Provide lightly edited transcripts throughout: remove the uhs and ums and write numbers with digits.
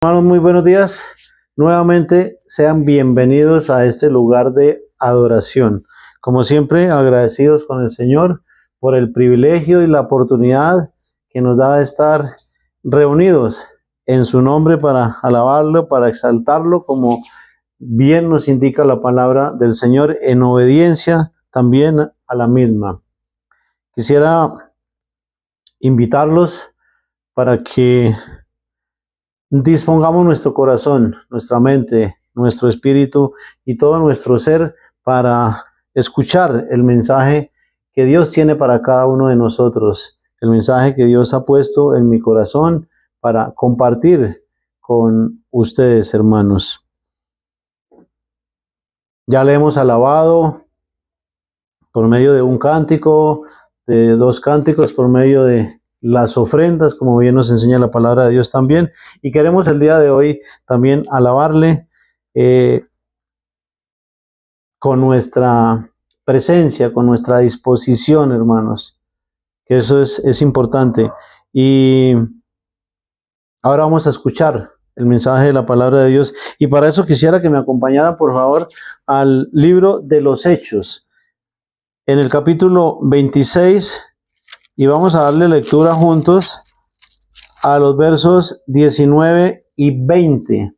Hermanos, muy buenos días. Nuevamente sean bienvenidos a este lugar de adoración. Como siempre, agradecidos con el Señor por el privilegio y la oportunidad que nos da de estar reunidos en su nombre para alabarlo, para exaltarlo, como bien nos indica la palabra del Señor, en obediencia también a la misma. Quisiera invitarlos para que dispongamos nuestro corazón, nuestra mente, nuestro espíritu y todo nuestro ser para escuchar el mensaje que Dios tiene para cada uno de nosotros, el mensaje que Dios ha puesto en mi corazón para compartir con ustedes, hermanos. Ya le hemos alabado por medio de un cántico, de dos cánticos, por medio de las ofrendas, como bien nos enseña la palabra de Dios también. Y queremos el día de hoy también alabarle con nuestra presencia, con nuestra disposición, hermanos, que eso es importante. Y ahora vamos a escuchar el mensaje de la palabra de Dios. Y para eso quisiera que me acompañara, por favor, al libro de los Hechos, en el capítulo 26, y vamos a darle lectura juntos a los versos 19 y 20.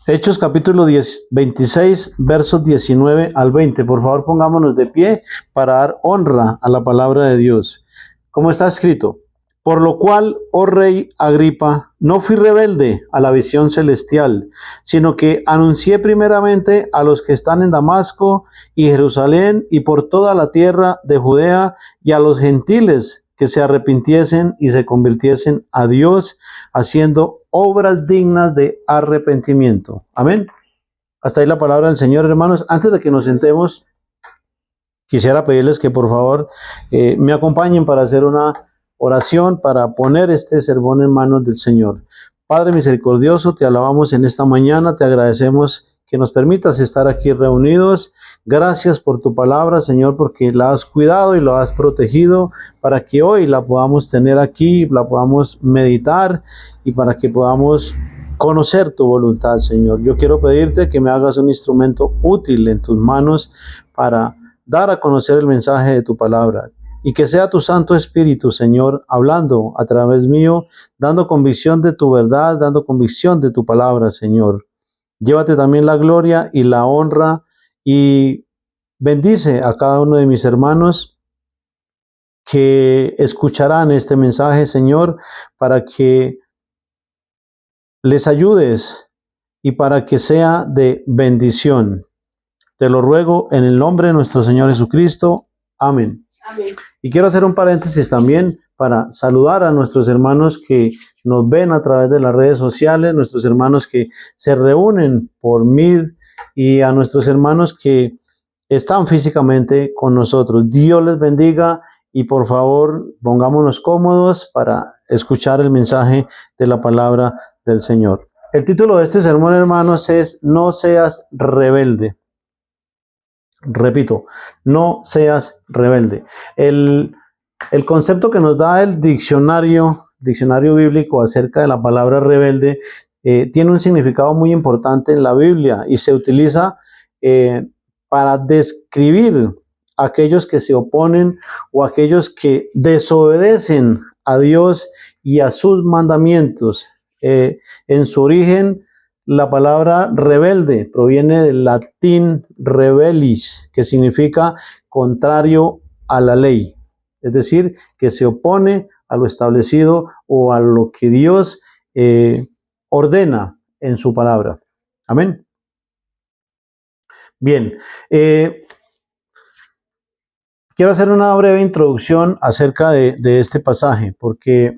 Hechos capítulo 26, versos 19 al 20. Por favor, pongámonos de pie para dar honra a la palabra de Dios. Como está escrito: por lo cual, oh rey Agripa, no fui rebelde a la visión celestial, sino que anuncié primeramente a los que están en Damasco y Jerusalén y por toda la tierra de Judea y a los gentiles que se arrepintiesen y se convirtiesen a Dios, haciendo obras dignas de arrepentimiento. Amén. Hasta ahí la palabra del Señor, hermanos. Antes de que nos sentemos, quisiera pedirles que por favor me acompañen para hacer una oración, para poner este sermón en manos del Señor. Padre misericordioso, te alabamos en esta mañana, te agradecemos que nos permitas estar aquí reunidos. Gracias por tu palabra, Señor, porque la has cuidado y la has protegido para que hoy la podamos tener aquí, la podamos meditar y para que podamos conocer tu voluntad, Señor. Yo quiero pedirte que me hagas un instrumento útil en tus manos para dar a conocer el mensaje de tu palabra. Y que sea tu Santo Espíritu, Señor, hablando a través mío, dando convicción de tu verdad, dando convicción de tu palabra, Señor. Llévate también la gloria y la honra y bendice a cada uno de mis hermanos que escucharán este mensaje, Señor, para que les ayudes y para que sea de bendición. Te lo ruego en el nombre de nuestro Señor Jesucristo. Amén. Amén. Y quiero hacer un paréntesis también para saludar a nuestros hermanos que nos ven a través de las redes sociales, nuestros hermanos que se reúnen por Meet y a nuestros hermanos que están físicamente con nosotros. Dios les bendiga y por favor pongámonos cómodos para escuchar el mensaje de la palabra del Señor. El título de este sermón, hermanos, es No seas rebelde. Repito, no seas rebelde. El concepto que nos da el diccionario bíblico acerca de la palabra rebelde tiene un significado muy importante en la Biblia y se utiliza para describir a aquellos que se oponen o aquellos que desobedecen a Dios y a sus mandamientos. En su origen, la palabra rebelde proviene del latín rebellis, que significa contrario a la ley. Es decir, que se opone a lo establecido o a lo que Dios ordena en su palabra. Amén. Bien, quiero hacer una breve introducción acerca de este pasaje, porque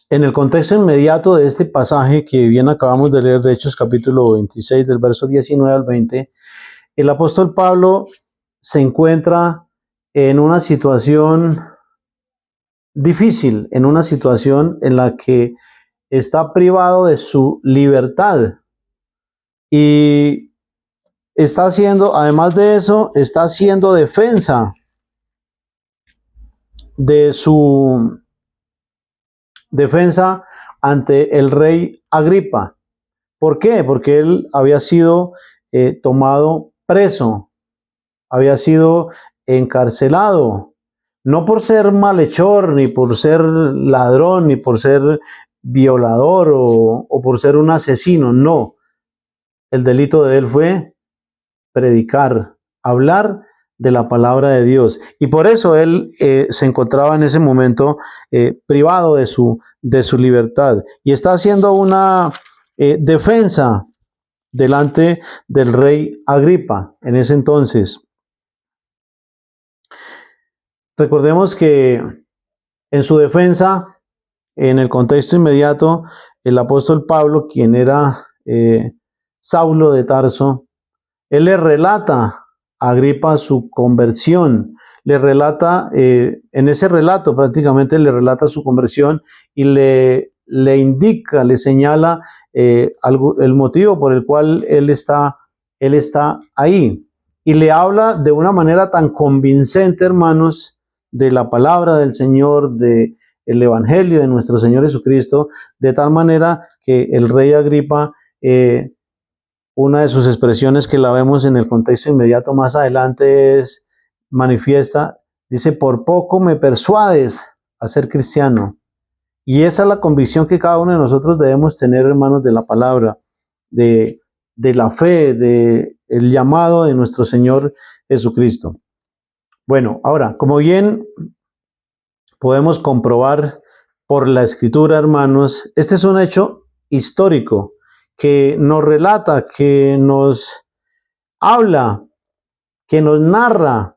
en el contexto inmediato de este pasaje que bien acabamos de leer de Hechos capítulo 26 del verso 19 al 20, el apóstol Pablo se encuentra en una situación difícil, en una situación en la que está privado de su libertad y está haciendo, además de eso, está haciendo defensa de su defensa ante el rey Agripa. ¿Por qué? Porque él había sido tomado preso, había sido encarcelado, no por ser malhechor, ni por ser ladrón, ni por ser violador o por ser un asesino, no. El delito de él fue predicar, hablar de la palabra de Dios. Y por eso él se encontraba en ese momento privado de su libertad. Y está haciendo una defensa delante del rey Agripa en ese entonces. Recordemos que en su defensa, en el contexto inmediato, el apóstol Pablo, quien era Saulo de Tarso, él le relata a Agripa su conversión, le relata, en ese relato prácticamente le relata su conversión y le indica, le señala el motivo por el cual él está ahí. Y le habla de una manera tan convincente, hermanos, de la palabra del Señor, de el Evangelio de nuestro Señor Jesucristo, de tal manera que el rey Agripa, una de sus expresiones que la vemos en el contexto inmediato más adelante es manifiesta, dice, por poco me persuades a ser cristiano. Y esa es la convicción que cada uno de nosotros debemos tener, hermanos, de la palabra, de la fe, de el llamado de nuestro Señor Jesucristo. Bueno, ahora, como bien podemos comprobar por la Escritura, hermanos, este es un hecho histórico que nos relata, que nos habla, que nos narra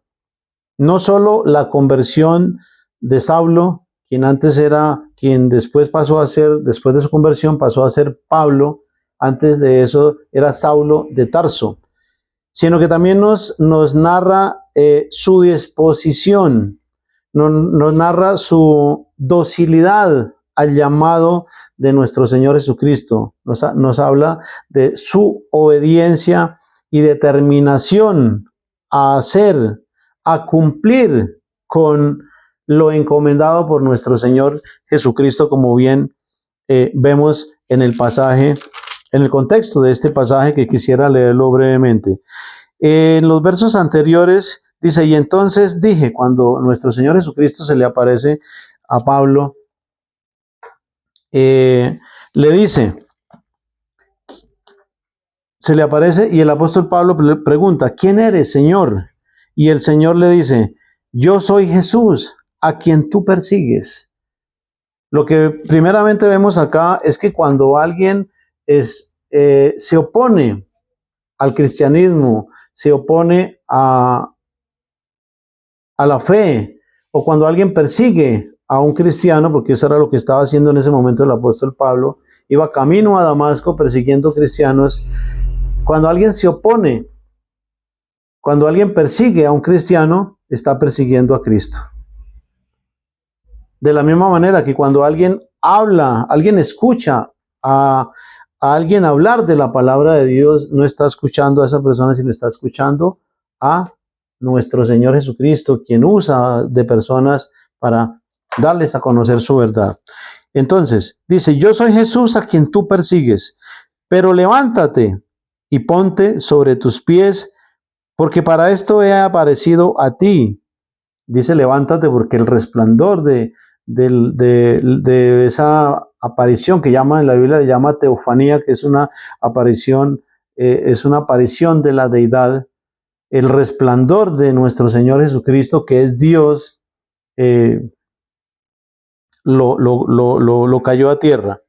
no solo la conversión de Saulo, quien después pasó a ser, después de su conversión pasó a ser Pablo, antes de eso era Saulo de Tarso, sino que también nos narra su disposición, nos narra su docilidad al llamado de nuestro Señor Jesucristo. Nos habla de su obediencia y determinación a hacer, a cumplir con lo encomendado por nuestro Señor Jesucristo, como bien vemos en el pasaje, en el contexto de este pasaje que quisiera leerlo brevemente. En los versos anteriores dice, y entonces dije, cuando nuestro Señor Jesucristo se le aparece a Pablo, le dice, se le aparece y el apóstol Pablo le pregunta, ¿quién eres, Señor? Y el Señor le dice, yo soy Jesús, a quien tú persigues. Lo que primeramente vemos acá es que cuando alguien se opone al cristianismo, se opone a la fe, o cuando alguien persigue a un cristiano, porque eso era lo que estaba haciendo en ese momento el apóstol Pablo, iba camino a Damasco persiguiendo cristianos. Cuando alguien se opone, cuando alguien persigue a un cristiano, está persiguiendo a Cristo. De la misma manera que cuando alguien habla, alguien escucha a alguien hablar de la palabra de Dios, no está escuchando a esa persona, sino está escuchando a nuestro Señor Jesucristo, quien usa de personas para darles a conocer su verdad. Entonces, dice, yo soy Jesús a quien tú persigues, pero levántate y ponte sobre tus pies, porque para esto he aparecido a ti. Dice, levántate, porque el resplandor de esa aparición que llama en la Biblia, le llama teofanía, que es una aparición de la deidad, el resplandor de nuestro Señor Jesucristo, que es Dios, lo cayó a tierra.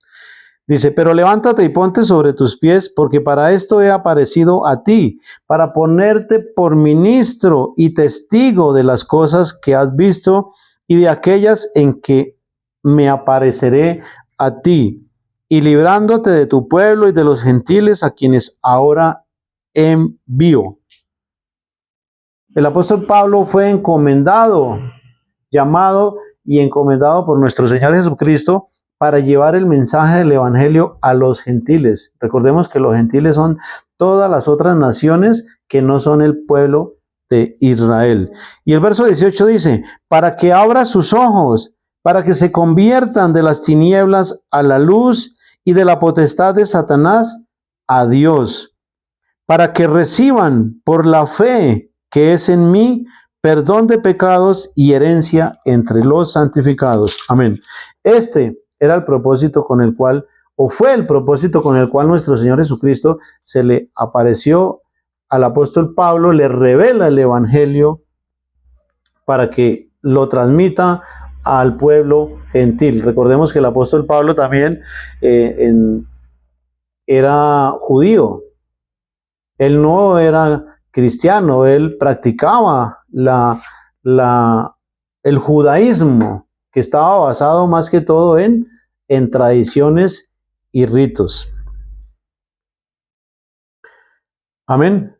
Dice, pero levántate y ponte sobre tus pies, porque para esto he aparecido a ti, para ponerte por ministro y testigo de las cosas que has visto y de aquellas en que me apareceré a ti, y librándote de tu pueblo y de los gentiles a quienes ahora envío. El apóstol Pablo fue encomendado, llamado y encomendado por nuestro Señor Jesucristo para llevar el mensaje del Evangelio a los gentiles. Recordemos que los gentiles son todas las otras naciones que no son el pueblo de Israel. Y el verso 18 dice, para que abra sus ojos para que se conviertan de las tinieblas a la luz y de la potestad de Satanás a Dios, para que reciban por la fe que es en mí perdón de pecados y herencia entre los santificados. Amén. Este era el propósito con el cual, o fue el propósito con el cual nuestro Señor Jesucristo se le apareció al apóstol Pablo, le revela el Evangelio para que lo transmita al pueblo gentil. Recordemos que el apóstol Pablo también era judío. Él no era cristiano, él practicaba el judaísmo, que estaba basado más que todo en tradiciones y ritos. Amén.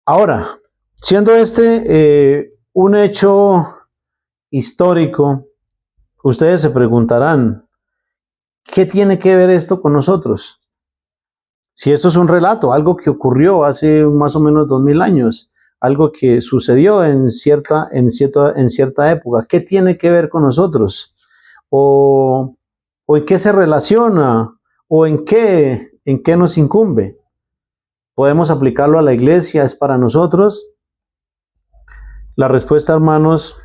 Ahora, siendo este un hecho histórico, ustedes se preguntarán, ¿qué tiene que ver esto con nosotros? Si esto es un relato, algo que ocurrió hace más o menos 2000 años, algo que sucedió en cierta época, ¿qué tiene que ver con nosotros? ¿O en qué se relaciona? ¿O en qué nos incumbe? ¿Podemos aplicarlo a la iglesia? ¿Es para nosotros? La respuesta, hermanos,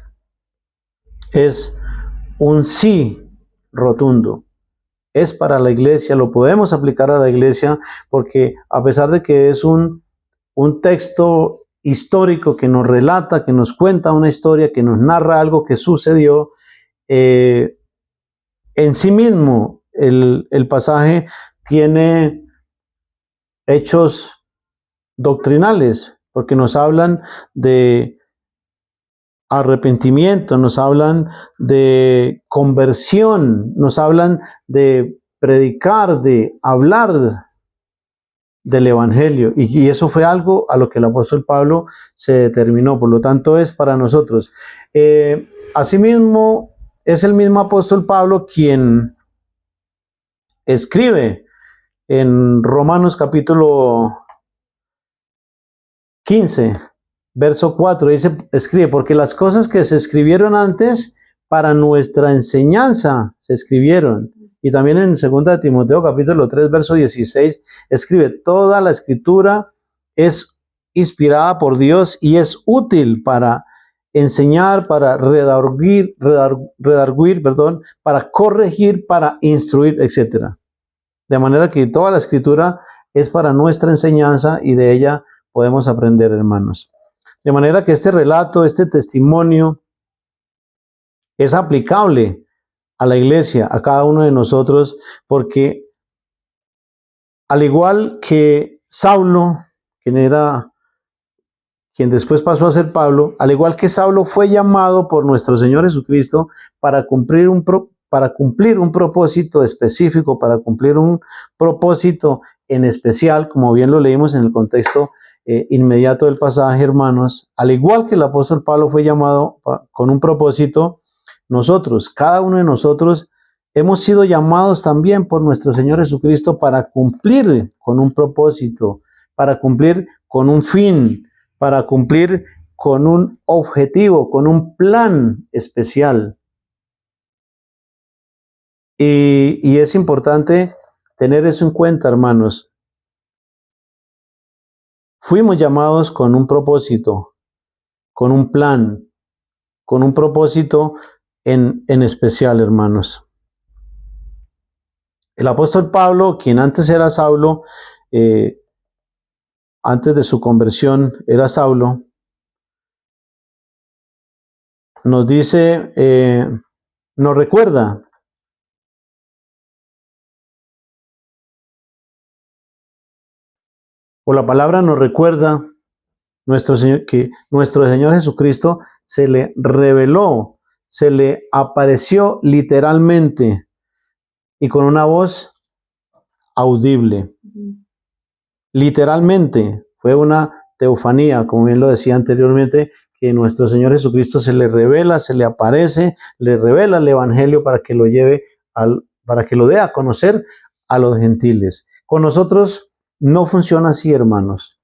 es un sí rotundo. Es para la iglesia, lo podemos aplicar a la iglesia, porque a pesar de que es un texto histórico que nos relata, que nos cuenta una historia, que nos narra algo que sucedió, en sí mismo el pasaje tiene hechos doctrinales, porque nos hablan de arrepentimiento, nos hablan de conversión, nos hablan de predicar, de hablar del Evangelio. Y eso fue algo a lo que el apóstol Pablo se determinó. Por lo tanto, es para nosotros. Asimismo, es el mismo apóstol Pablo quien escribe en Romanos capítulo 15, verso 4, escribe, porque las cosas que se escribieron antes para nuestra enseñanza se escribieron. Y también en 2 Timoteo capítulo 3, verso 16, escribe, toda la escritura es inspirada por Dios y es útil para enseñar, para redarguir, para corregir, para instruir, etc. De manera que toda la escritura es para nuestra enseñanza y de ella podemos aprender, hermanos. De manera que este relato, este testimonio, es aplicable a la iglesia, a cada uno de nosotros, porque al igual que Saulo, quien después pasó a ser Pablo, al igual que Saulo fue llamado por nuestro Señor Jesucristo para cumplir un propósito específico, para cumplir un propósito en especial, como bien lo leímos en el contexto inmediato del pasaje, hermanos, al igual que el apóstol Pablo fue llamado con un propósito, nosotros, cada uno de nosotros, hemos sido llamados también por nuestro Señor Jesucristo para cumplir con un propósito, para cumplir con un fin, para cumplir con un objetivo, con un plan especial. Y es importante tener eso en cuenta, hermanos. Fuimos llamados con un propósito, con un plan, con un propósito en especial, hermanos. El apóstol Pablo, quien antes era Saulo, antes de su conversión era Saulo, nos dice, nos recuerda o la palabra nos recuerda que nuestro Señor Jesucristo se le reveló, se le apareció literalmente y con una voz audible. Literalmente, fue una teofanía, como bien lo decía anteriormente, que nuestro Señor Jesucristo se le revela, se le aparece, le revela el Evangelio para que lo lleve, para que lo dé a conocer a los gentiles. Con nosotros no funciona así, hermanos.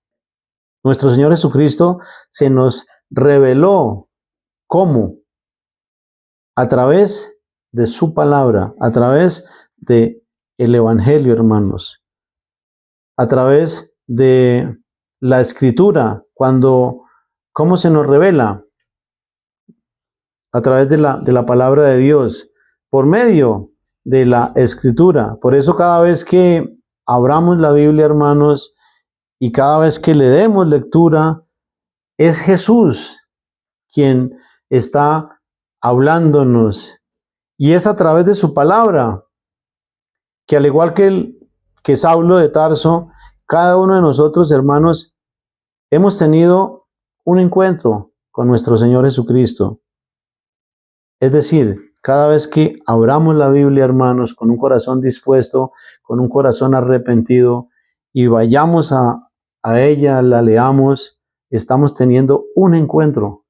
Nuestro Señor Jesucristo se nos reveló. ¿Cómo? a través de su palabra, a través de el evangelio, hermanos, a través de la escritura, cómo se nos revela, a través de la palabra de Dios, por medio de la escritura. Por eso cada vez que abramos la Biblia, hermanos, y cada vez que le demos lectura, es Jesús quien está hablándonos. Y es a través de su palabra, que al igual que Saulo de Tarso, cada uno de nosotros, hermanos, hemos tenido un encuentro con nuestro Señor Jesucristo. Es decir, cada vez que abramos la Biblia, hermanos, con un corazón dispuesto, con un corazón arrepentido, y vayamos a ella, la leamos, estamos teniendo un encuentro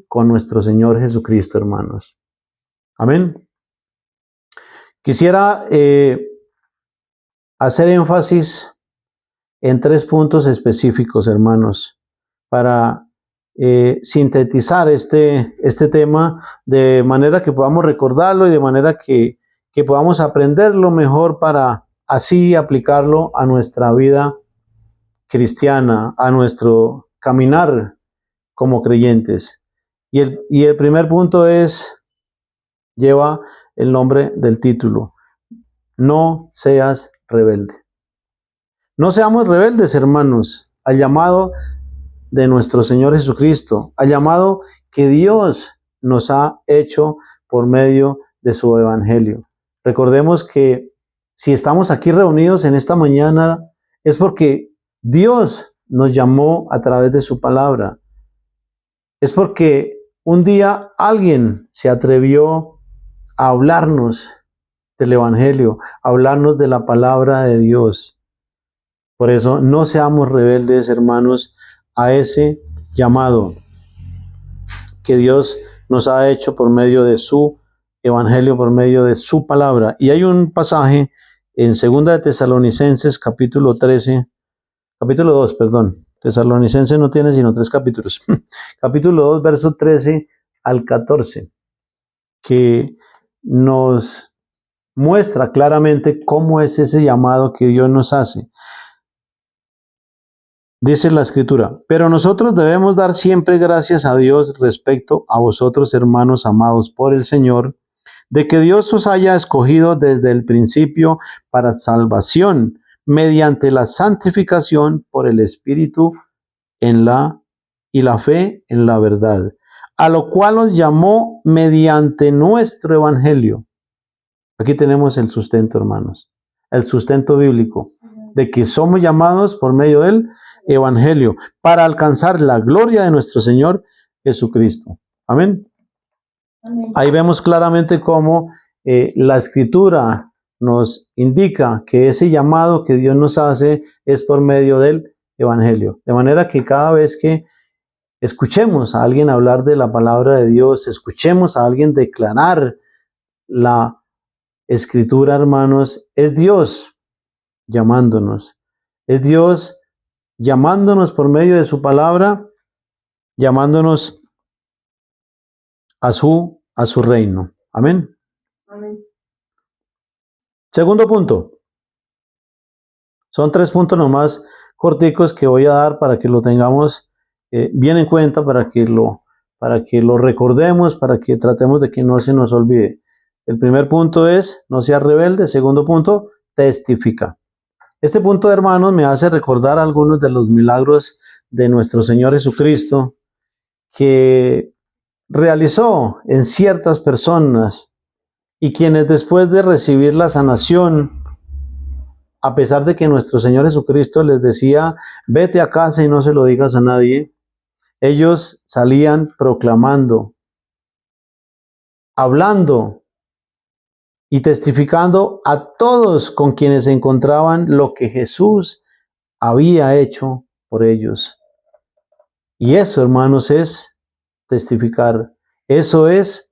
con nuestro Señor Jesucristo, hermanos. Amén. Quisiera hacer énfasis en 3 puntos específicos, hermanos, para sintetizar este tema de manera que podamos recordarlo y de manera que podamos aprenderlo mejor para así aplicarlo a nuestra vida cristiana, a nuestro caminar como creyentes. Y el primer punto lleva el nombre del título: no seas rebelde. No seamos rebeldes, hermanos, al llamado de nuestro Señor Jesucristo, al llamado que Dios nos ha hecho por medio de su evangelio. Recordemos que si estamos aquí reunidos en esta mañana es porque Dios nos llamó a través de su palabra. Es porque un día alguien se atrevió a hablarnos del evangelio, a hablarnos de la palabra de Dios. Por eso no seamos rebeldes, hermanos, a ese llamado que Dios nos ha hecho por medio de su evangelio, por medio de su palabra. Y hay un pasaje en 2 de Tesalonicenses, capítulo 2, perdón. Tesalonicenses no tiene sino 3 capítulos. Capítulo 2, verso 13 al 14, que nos muestra claramente cómo es ese llamado que Dios nos hace. Dice la escritura: pero nosotros debemos dar siempre gracias a Dios respecto a vosotros, hermanos amados por el Señor, de que Dios os haya escogido desde el principio para salvación, mediante la santificación por el Espíritu y la fe en la verdad, a lo cual os llamó mediante nuestro evangelio. Aquí tenemos el sustento, hermanos, el sustento bíblico, de que somos llamados por medio del evangelio para alcanzar la gloria de nuestro Señor Jesucristo. Amén. Amén. Ahí vemos claramente cómo la escritura nos indica que ese llamado que Dios nos hace es por medio del evangelio. De manera que cada vez que escuchemos a alguien hablar de la palabra de Dios, escuchemos a alguien declarar la escritura, hermanos, es Dios llamándonos. Es Dios llamándonos por medio de su palabra, llamándonos a su reino. Amén. Amén. Segundo punto. Son 3 puntos nomás corticos que voy a dar para que lo tengamos bien en cuenta, para que lo recordemos, para que tratemos de que no se nos olvide. El primer punto es: no seas rebelde. Segundo punto: testifica. Este punto, hermanos, me hace recordar algunos de los milagros de nuestro Señor Jesucristo que realizó en ciertas personas, y quienes después de recibir la sanación, a pesar de que nuestro Señor Jesucristo les decía: vete a casa y no se lo digas a nadie, ellos salían proclamando, hablando y testificando a todos con quienes se encontraban lo que Jesús había hecho por ellos. Y eso, hermanos, es testificar. Eso es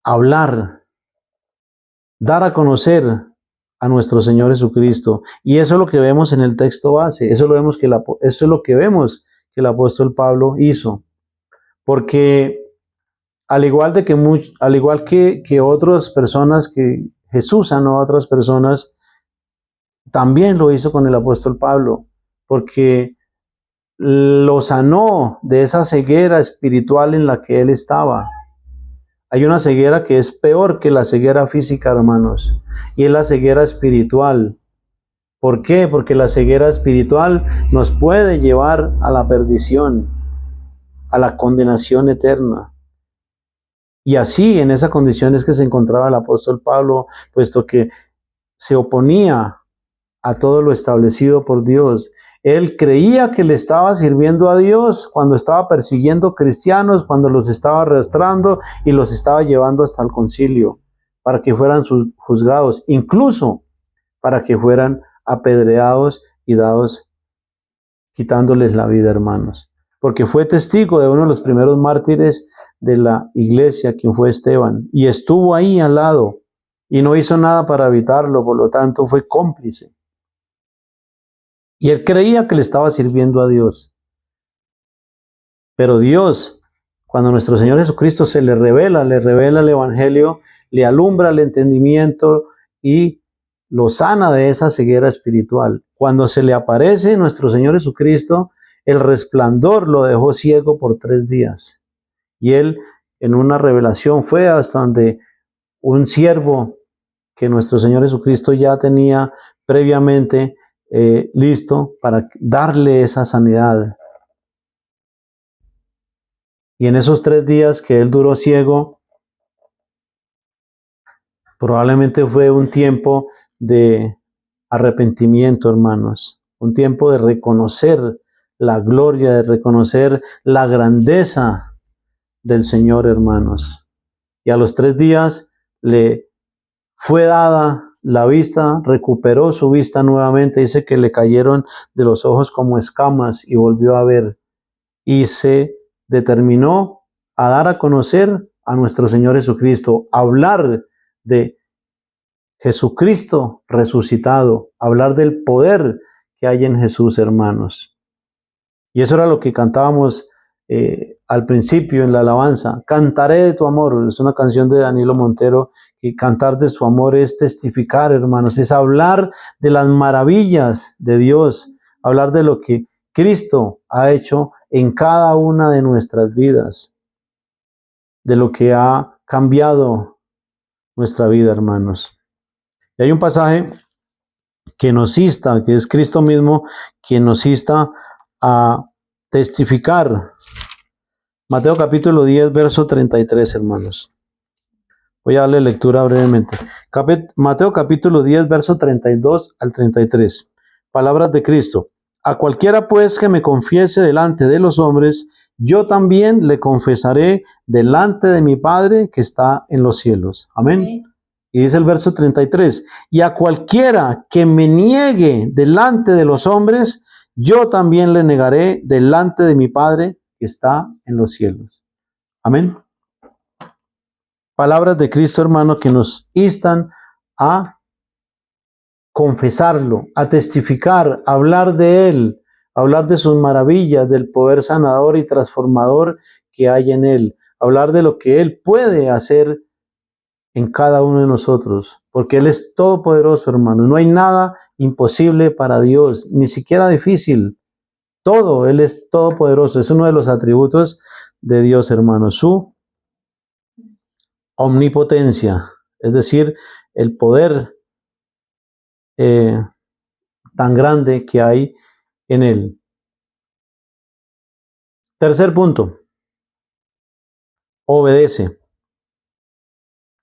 hablar, dar a conocer a nuestro Señor Jesucristo. Y eso es lo que vemos en el texto base. Eso es lo que vemos que el apóstol Pablo hizo. Porque al igual que otras personas, que Jesús sanó a otras personas, también lo hizo con el apóstol Pablo, porque lo sanó de esa ceguera espiritual en la que él estaba. Hay una ceguera que es peor que la ceguera física, hermanos, y es la ceguera espiritual. ¿Por qué? Porque la ceguera espiritual nos puede llevar a la perdición, a la condenación eterna. Y así, en esa condición es que se encontraba el apóstol Pablo, puesto que se oponía a todo lo establecido por Dios. Él creía que le estaba sirviendo a Dios cuando estaba persiguiendo cristianos, cuando los estaba arrastrando y los estaba llevando hasta el concilio para que fueran juzgados, incluso para que fueran apedreados y dados, quitándoles la vida, hermanos. Porque fue testigo de uno de los primeros mártires de la iglesia, quien fue Esteban, y estuvo ahí al lado y no hizo nada para evitarlo, por lo tanto fue cómplice. Y él creía que le estaba sirviendo a Dios. Pero Dios, cuando nuestro Señor Jesucristo se le revela el Evangelio, le alumbra el entendimiento y lo sana de esa ceguera espiritual. Cuando se le aparece nuestro Señor Jesucristo, el resplandor lo dejó ciego por 3 días. Y él, en una revelación, fue hasta donde un siervo que nuestro Señor Jesucristo ya tenía previamente listo para darle esa sanidad. Y en esos 3 días que él duró ciego, probablemente fue un tiempo de arrepentimiento, hermanos, un tiempo de reconocer la gloria, de reconocer la grandeza del Señor, hermanos. Y a los 3 días le fue dada la vista, recuperó su vista nuevamente, dice que le cayeron de los ojos como escamas y volvió a ver. Y se determinó a dar a conocer a nuestro Señor Jesucristo, hablar de Jesucristo resucitado, hablar del poder que hay en Jesús, hermanos. Y eso era lo que cantábamos al principio en la alabanza. Cantaré de tu amor. Es una canción de Danilo Montero, que cantar de su amor es testificar, hermanos, es hablar de las maravillas de Dios, hablar de lo que Cristo ha hecho en cada una de nuestras vidas, de lo que ha cambiado nuestra vida, hermanos. Y hay un pasaje que nos insta, que es Cristo mismo, quien nos insta a testificar. Mateo capítulo 10, verso 33, hermanos. Voy a darle lectura brevemente. Mateo capítulo 10, verso 32 al 33. Palabras de Cristo. A cualquiera pues que me confiese delante de los hombres, yo también le confesaré delante de mi Padre que está en los cielos. Amén. Y dice el verso 33, y a cualquiera que me niegue delante de los hombres, yo también le negaré delante de mi Padre que está en los cielos. Amén. Palabras de Cristo, hermano, que nos instan a confesarlo, a testificar, a hablar de Él, a hablar de sus maravillas, del poder sanador y transformador que hay en Él, hablar de lo que Él puede hacer en cada uno de nosotros, porque Él es todopoderoso, hermano. No hay nada imposible para Dios, ni siquiera difícil. Todo, Él es todopoderoso. Es uno de los atributos de Dios, hermano. Su omnipotencia, es decir, el poder tan grande que hay en Él. Tercer punto, obedece.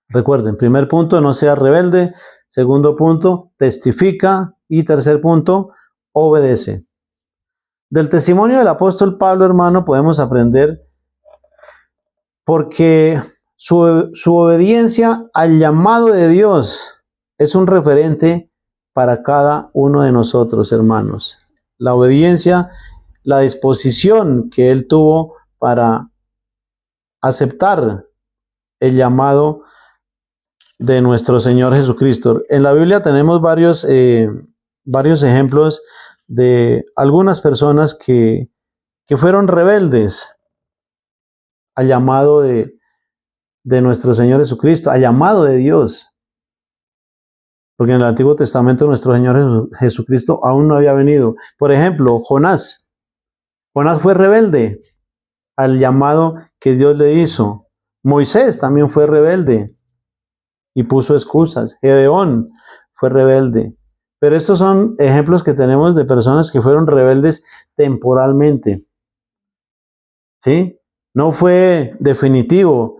Recuerden, primer punto, no sea rebelde. Segundo punto, testifica. Y tercer punto, obedece. Del testimonio del apóstol Pablo, hermano, podemos aprender porque su obediencia al llamado de Dios es un referente para cada uno de nosotros, hermanos. La obediencia, la disposición que él tuvo para aceptar el llamado de nuestro Señor Jesucristo. En la Biblia tenemos varios ejemplos de algunas personas que fueron rebeldes al llamado de nuestro Señor Jesucristo, al llamado de Dios. Porque en el Antiguo Testamento nuestro Señor Jesucristo aún no había venido. Por ejemplo, Jonás. Jonás fue rebelde al llamado que Dios le hizo. Moisés también fue rebelde y puso excusas. Gedeón fue rebelde. Pero estos son ejemplos que tenemos de personas que fueron rebeldes temporalmente. ¿Sí? No fue definitivo.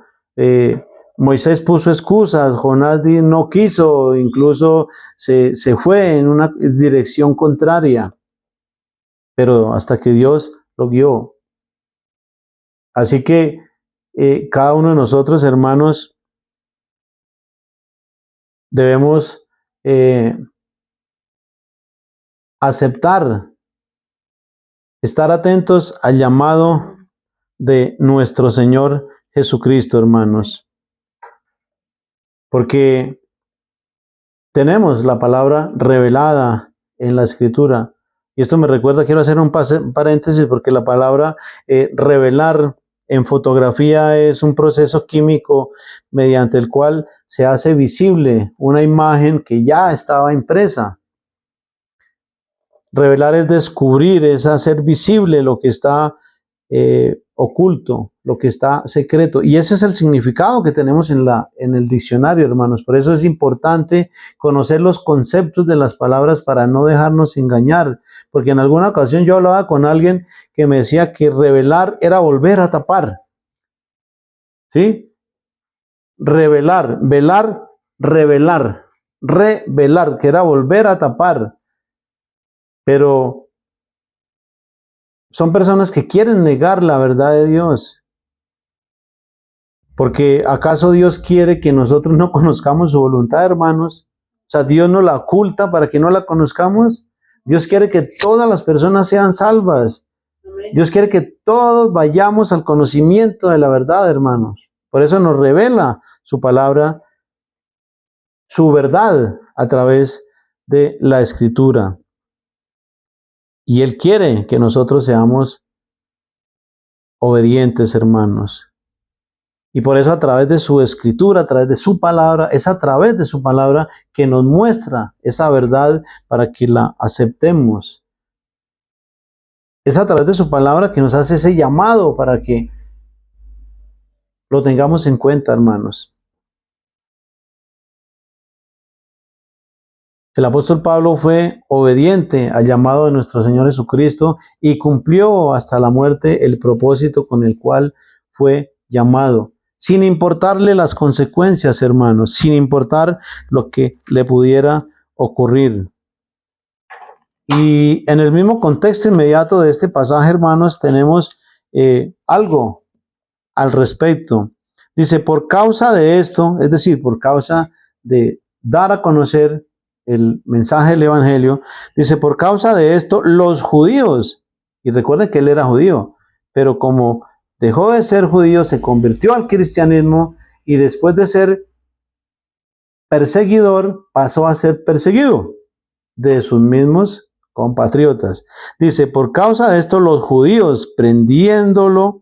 Moisés puso excusas, Jonás no quiso, incluso se fue en una dirección contraria, pero hasta que Dios lo guió. Así que cada uno de nosotros, hermanos, debemos aceptar, estar atentos al llamado de nuestro Señor Jesucristo, hermanos, porque tenemos la palabra revelada en la Escritura. Y esto me recuerda, quiero hacer un paréntesis, porque la palabra revelar en fotografía es un proceso químico mediante el cual se hace visible una imagen que ya estaba impresa. Revelar es descubrir, es hacer visible lo que está oculto, lo que está secreto. Y ese es el significado que tenemos en el diccionario, hermanos. Por eso es importante conocer los conceptos de las palabras para no dejarnos engañar. Porque en alguna ocasión yo hablaba con alguien que me decía que revelar era volver a tapar. ¿Sí? Revelar, velar, revelar, revelar, que era volver a tapar. Pero son personas que quieren negar la verdad de Dios. Porque ¿acaso Dios quiere que nosotros no conozcamos su voluntad, hermanos? O sea, Dios nos la oculta para que no la conozcamos. Dios quiere que todas las personas sean salvas. Dios quiere que todos vayamos al conocimiento de la verdad, hermanos. Por eso nos revela su palabra, su verdad a través de la Escritura. Y Él quiere que nosotros seamos obedientes, hermanos. Y por eso a través de su Escritura, a través de su palabra, es a través de su palabra que nos muestra esa verdad para que la aceptemos. Es a través de su palabra que nos hace ese llamado para que lo tengamos en cuenta, hermanos. El apóstol Pablo fue obediente al llamado de nuestro Señor Jesucristo y cumplió hasta la muerte el propósito con el cual fue llamado, sin importarle las consecuencias, hermanos, sin importar lo que le pudiera ocurrir. Y en el mismo contexto inmediato de este pasaje, hermanos, tenemos algo al respecto. Dice, por causa de esto, es decir, por causa de dar a conocer el mensaje del Evangelio, dice, por causa de esto, los judíos, y recuerden que él era judío, pero como dejó de ser judío, se convirtió al cristianismo y después de ser perseguidor, pasó a ser perseguido de sus mismos compatriotas. Dice, por causa de esto, los judíos, prendiéndome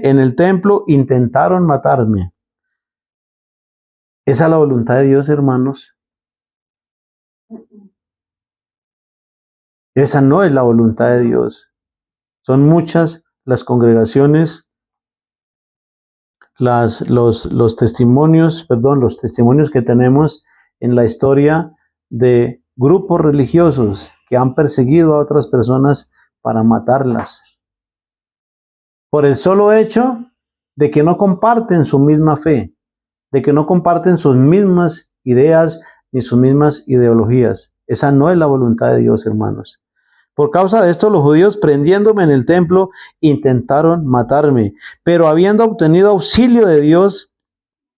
en el templo, intentaron matarme. ¿Esa es la voluntad de Dios, hermanos? Esa no es la voluntad de Dios. Son muchas las congregaciones, los testimonios que tenemos en la historia de grupos religiosos que han perseguido a otras personas para matarlas. Por el solo hecho de que no comparten su misma fe, de que no comparten sus mismas ideas ni sus mismas ideologías. Esa no es la voluntad de Dios, hermanos. Por causa de esto, los judíos, prendiéndome en el templo, intentaron matarme. Pero habiendo obtenido auxilio de Dios,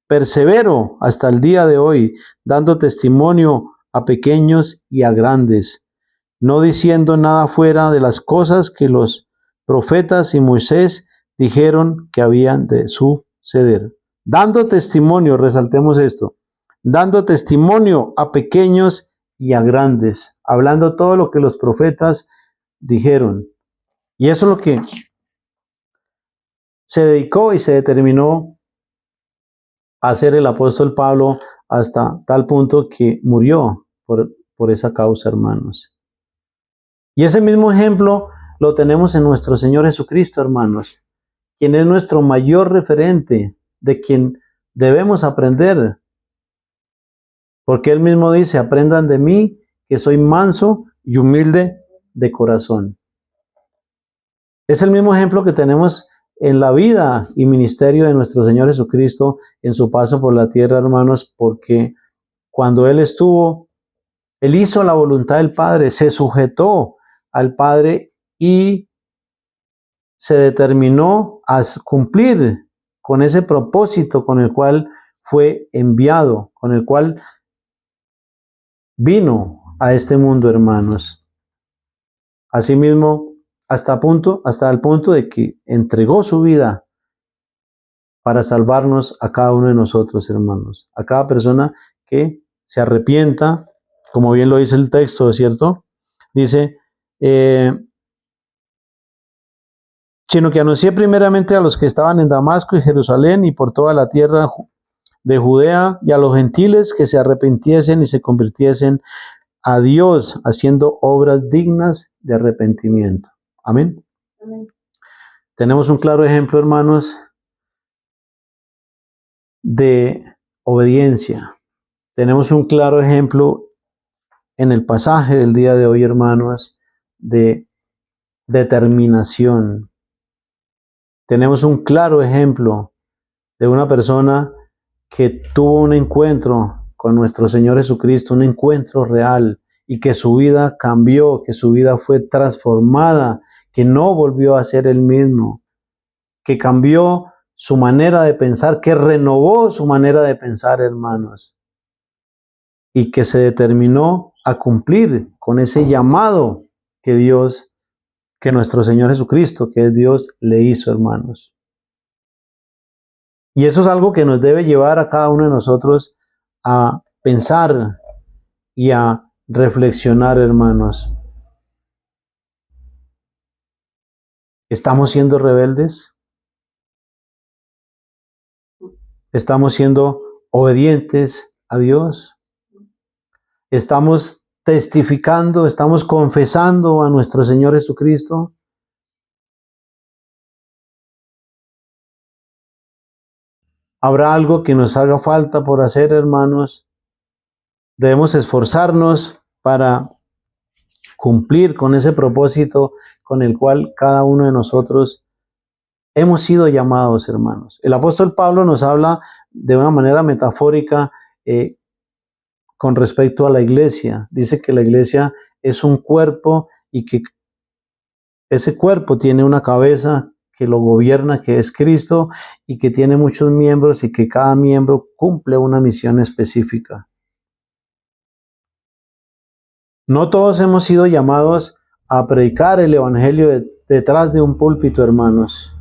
persevero hasta el día de hoy, dando testimonio a pequeños y a grandes, no diciendo nada fuera de las cosas que los profetas y Moisés dijeron que habían de suceder. Dando testimonio, resaltemos esto, dando testimonio a pequeños y a grandes, hablando todo lo que los profetas dijeron. Y eso es lo que se dedicó y se determinó a ser el apóstol Pablo hasta tal punto que murió por esa causa, hermanos. Y ese mismo ejemplo lo tenemos en nuestro Señor Jesucristo, hermanos, quien es nuestro mayor referente, de quien debemos aprender, porque Él mismo dice, aprendan de mí, que soy manso y humilde de corazón. Es el mismo ejemplo que tenemos en la vida y ministerio de nuestro Señor Jesucristo en su paso por la tierra, hermanos, porque cuando Él estuvo, Él hizo la voluntad del Padre, se sujetó al Padre y se determinó a cumplir con ese propósito con el cual fue enviado, con el cual vino a este mundo, hermanos. Asimismo, hasta el punto de que entregó su vida para salvarnos a cada uno de nosotros, hermanos. A cada persona que se arrepienta, como bien lo dice el texto, ¿cierto? Dice, sino que anuncié primeramente a los que estaban en Damasco y Jerusalén y por toda la tierra de Judea y a los gentiles que se arrepintiesen y se convirtiesen a Dios, haciendo obras dignas de arrepentimiento. Amén. Amén. Tenemos un claro ejemplo, hermanos, de obediencia. Tenemos un claro ejemplo en el pasaje del día de hoy, hermanos, de determinación. Tenemos un claro ejemplo de una persona que tuvo un encuentro con nuestro Señor Jesucristo, un encuentro real, y que su vida cambió, que su vida fue transformada, que no volvió a ser el mismo, que cambió su manera de pensar, que renovó su manera de pensar, hermanos, y que se determinó a cumplir con ese llamado que Dios, que nuestro Señor Jesucristo, que es Dios, le hizo, hermanos. Y eso es algo que nos debe llevar a cada uno de nosotros a pensar y a reflexionar, hermanos. ¿Estamos siendo rebeldes? ¿Estamos siendo obedientes a Dios? ¿Estamos testificando, estamos confesando a nuestro Señor Jesucristo? ¿Habrá algo que nos haga falta por hacer, hermanos? Debemos esforzarnos para cumplir con ese propósito con el cual cada uno de nosotros hemos sido llamados, hermanos. El apóstol Pablo nos habla de una manera metafórica con respecto a la iglesia. Dice que la iglesia es un cuerpo y que ese cuerpo tiene una cabeza que lo gobierna, que es Cristo, y que tiene muchos miembros y que cada miembro cumple una misión específica. No todos hemos sido llamados a predicar el evangelio detrás de un púlpito, hermanos,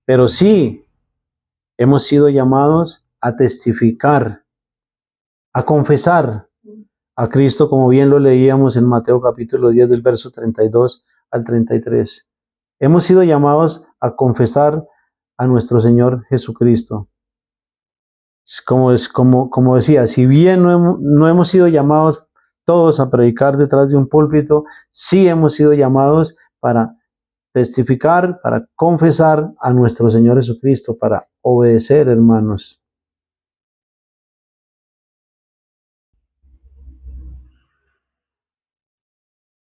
pero sí hemos sido llamados a testificar, a confesar a Cristo, como bien lo leíamos en Mateo capítulo 10 del verso 32 al 33. Hemos sido llamados a confesar a nuestro Señor Jesucristo. Como decía, si bien no hemos sido llamados todos a predicar detrás de un púlpito, sí hemos sido llamados para testificar, para confesar a nuestro Señor Jesucristo, para obedecer, hermanos.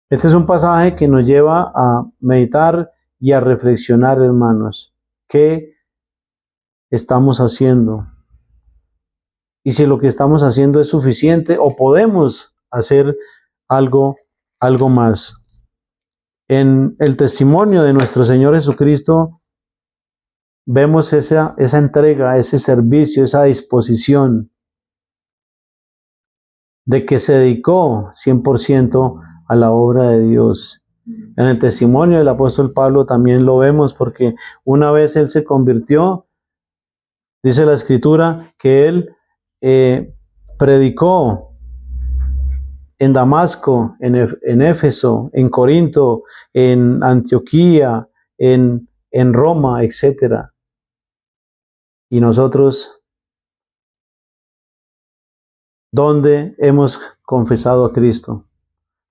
Este es un pasaje que nos lleva a meditar y a reflexionar, hermanos, qué estamos haciendo y si lo que estamos haciendo es suficiente o podemos hacer algo más. En el testimonio de nuestro Señor Jesucristo vemos esa entrega, ese servicio, esa disposición de que se dedicó 100% a la obra de Dios. En el testimonio del apóstol Pablo también lo vemos porque una vez él se convirtió, dice la escritura, que él predicó en Damasco, en Éfeso, en Corinto, en Antioquía, en Roma, etc. Y nosotros, ¿Dónde hemos confesado a Cristo?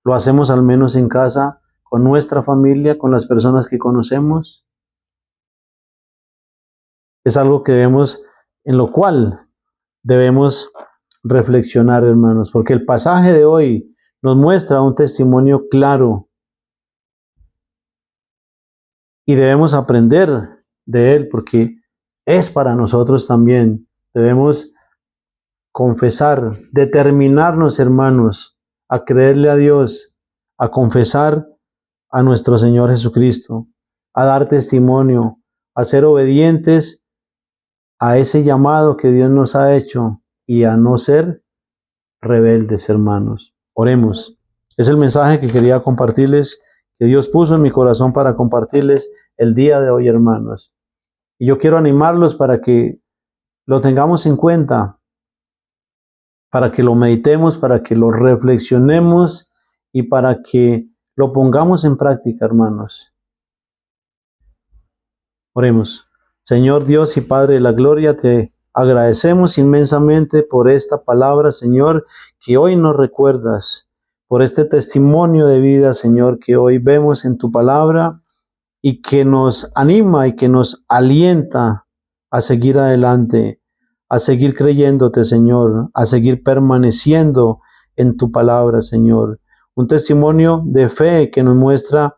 ¿Lo hacemos al menos en casa, con nuestra familia, con las personas que conocemos? Es algo que debemos, en lo cual debemos reflexionar, hermanos, porque el pasaje de hoy nos muestra un testimonio claro y debemos aprender de él porque es para nosotros también. Debemos confesar, determinarnos, hermanos, a creerle a Dios, a confesar a nuestro Señor Jesucristo, a dar testimonio, a ser obedientes a ese llamado que Dios nos ha hecho y a no ser rebeldes, hermanos. Oremos. Es el mensaje que quería compartirles, que Dios puso en mi corazón para compartirles el día de hoy, hermanos. Y yo quiero animarlos para que lo tengamos en cuenta, para que lo meditemos, para que lo reflexionemos y para que lo pongamos en práctica, hermanos. Oremos. Señor Dios y Padre de la gloria, te agradecemos inmensamente por esta palabra, Señor, que hoy nos recuerdas, por este testimonio de vida, Señor, que hoy vemos en tu palabra y que nos anima y que nos alienta a seguir adelante, a seguir creyéndote, Señor, a seguir permaneciendo en tu palabra, Señor. Un testimonio de fe que nos muestra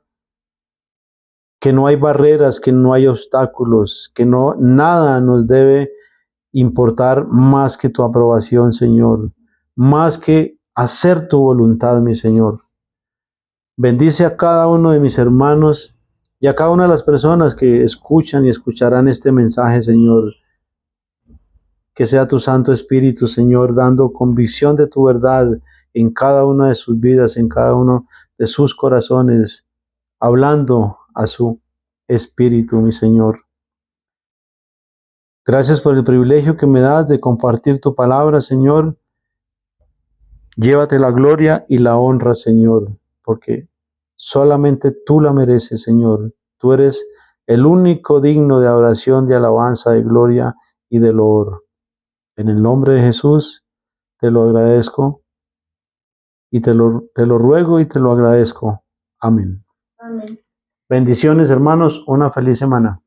que no hay barreras, que no hay obstáculos, que no nada nos debe importar más que tu aprobación, Señor, más que hacer tu voluntad, mi Señor. Bendice a cada uno de mis hermanos y a cada una de las personas que escuchan y escucharán este mensaje, Señor. Que sea tu Santo Espíritu, Señor, dando convicción de tu verdad en cada una de sus vidas, en cada uno de sus corazones, hablando a su espíritu, mi Señor. Gracias por el privilegio que me das de compartir tu palabra, Señor. Llévate la gloria y la honra, Señor, porque solamente tú la mereces, Señor. Tú eres el único digno de adoración, de alabanza, de gloria y de loor. En el nombre de Jesús te lo agradezco y te lo ruego y te lo agradezco. Amén. Amén. Bendiciones, hermanos. Una feliz semana.